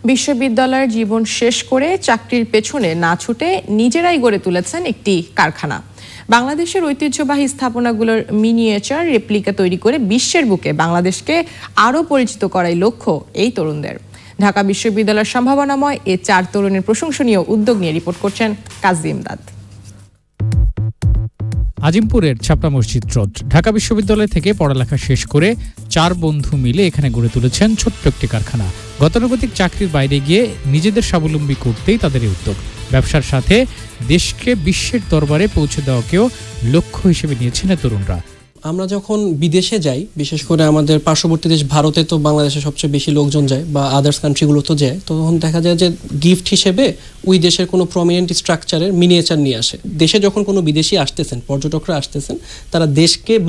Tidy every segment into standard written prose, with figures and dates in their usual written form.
বিশ্ববিদ্যালয়ের জীবন শেষ করে চাকরির পেছনে না ছুটে নিজেরাই গড়ে তুলেছেন একটি কারখানা। বাংলাদেশের ঐতিহ্যবাহী স্থাপনাগুলোর মিনিয়েচার রেপ্লিকা তৈরি করে বিশ্বের বুকে বাংলাদেশকে আরও পরিচিত করাই লক্ষ্য এই তরুণদের। ঢাকা বিশ্ববিদ্যালয়ের সম্ভাবনাময় এ 4 তরুণের প্রশংসনীয় উদ্যোগ নিয়ে রিপোর্ট করছেন কাজী ইমদাদ। আজিমপুরের ছাপড়া মসজিদ রোড। ঢাকা বিশ্ববিদ্যালয় থেকে পড়ালেখা শেষ করে 4 বন্ধু মিলে এখানে গড়ে তুলেছেন ছোট্ট একটি কারখানা। গতানুগতিক চাকরির বাইরে গিয়ে নিজেদের স্বাবলম্বী করতেই তাদের এই উদ্যোগ। ব্যবসার সাথে দেশকে বিশ্বের দরবারে পৌঁছে দেওয়াকেও লক্ষ্য হিসেবে নিয়েছেন তরুণরা। আমরা যখন বিদেশে যাই, বিশেষ করে আমাদের পার্শ্ববর্তী দেশ ভারতে তো বাংলাদেশে সবচেয়ে বেশি লোকজন যায়, বা আদার্স কান্ট্রিগুলো তো যায়, তখন দেখা যায় যে গিফট হিসেবে ওই দেশের কোনো প্রমিনেন্ট স্ট্রাকচারের মিনিয়েচার নিয়ে আসে। দেশে যখন কোনো বিদেশি আসতেছেন, পর্যটকরা আসতেছেন, তারা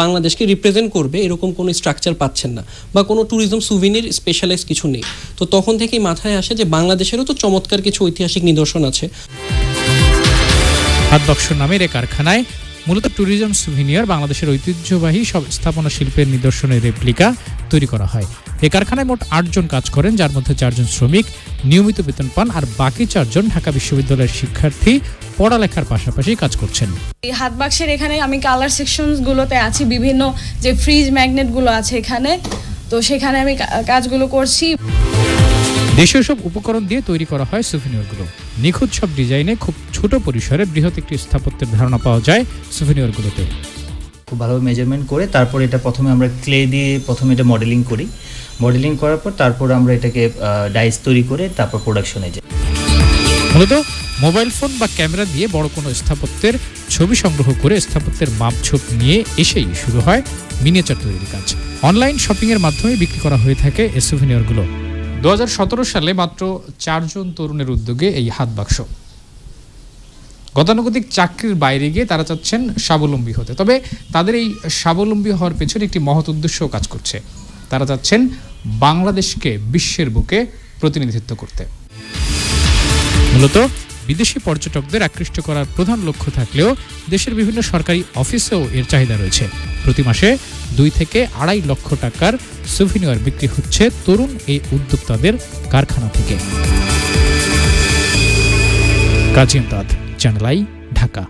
বাংলাদেশকে রিপ্রেজেন্ট করবে এরকম কোনো স্ট্রাকচার পাচ্ছেন না, বা কোনো ট্যুরিজম সুভিনির স্পেশালাইজ কিছু নেই। তো তখন থেকেই মাথায় আসে যে বাংলাদেশেরও তো চমৎকার কিছু ঐতিহাসিক নিদর্শন আছে। হাতবাক্স নামের এই কারখানায় মূলত ট্যুরিজম সুভিনিয়ার, বাংলাদেশের ঐতিহ্যবাহী সব স্থাপনা শিল্পের নিদর্শনের রেপ্লিকা তৈরি করা হয়। এই কারখানায় মোট 8 জন কাজ করেন, যার মধ্যে 4 জন শ্রমিক নিয়মিত বেতন পান, আর বাকি 4 জন ঢাকা বিশ্ববিদ্যালয়ের শিক্ষার্থী পড়ালেখার পাশাপাশি কাজ করছেন। এই হাতবাক্সের এখানে আমি কালার সেকশনগুলোতে আছি, বিভিন্ন যে ফ্রিজ ম্যাগনেটগুলো আছে এখানে, তো সেখানে আমি কাজগুলো করছি। দেশীয় সব উপকরণ দিয়ে তৈরি করা হয় সুভিনিয়রগুলো। নিখুঁত সব ডিজাইনে খুব ছোট পরিসরে বৃহৎ একটি স্থাপত্যের ধারণা পাওয়া যায় সুভিনিয়রগুলোতে। খুব ভালো মেজারমেন্ট করে তারপর এটা প্রথমে আমরা ক্লে দিয়ে এটা মডেলিং করি। মডেলিং করার পর তারপর আমরা এটাকে ডাইস তৈরি করে তারপর প্রোডাকশনে যাই। মূলত মোবাইল ফোন বা ক্যামেরা দিয়ে বড় কোনো স্থাপত্যের ছবি সংগ্রহ করে স্থাপত্যের মাপঝোপ নিয়ে এসেই শুরু হয় মিনিয়েচার তৈরির কাজ। অনলাইন শপিংয়ের মাধ্যমে বিক্রি করা হয়ে থাকে এই সুভিনিয়রগুলো। 2017 সালে মাত্র 4 জন তরুণের উদ্যোগে এই হাতবাক্স। গতানুগতিক চাকরির বাইরে গিয়ে তারা চাচ্ছেন স্বাবলম্বী হতে। তবে তাদের এই স্বাবলম্বী হওয়ার পেছনে একটি মহৎ উদ্দেশ্য কাজ করছে। তারা চাচ্ছেন বাংলাদেশকে বিশ্বের বুকে প্রতিনিধিত্ব করতে। মূলত বিদেশি পর্যটকদের আকৃষ্ট করার প্রধান লক্ষ্য থাকলেও দেশের বিভিন্ন সরকারি অফিসেও এর চাহিদা রয়েছে। প্রতি মাসে 2 থেকে 2.5 লক্ষ টাকার সুভিনিয়র বিক্রি হচ্ছে তরুণ এই উদ্যোক্তাদের কারখানা থেকে। কাজী ইমদাদ, চ্যানেল আই, ঢাকা।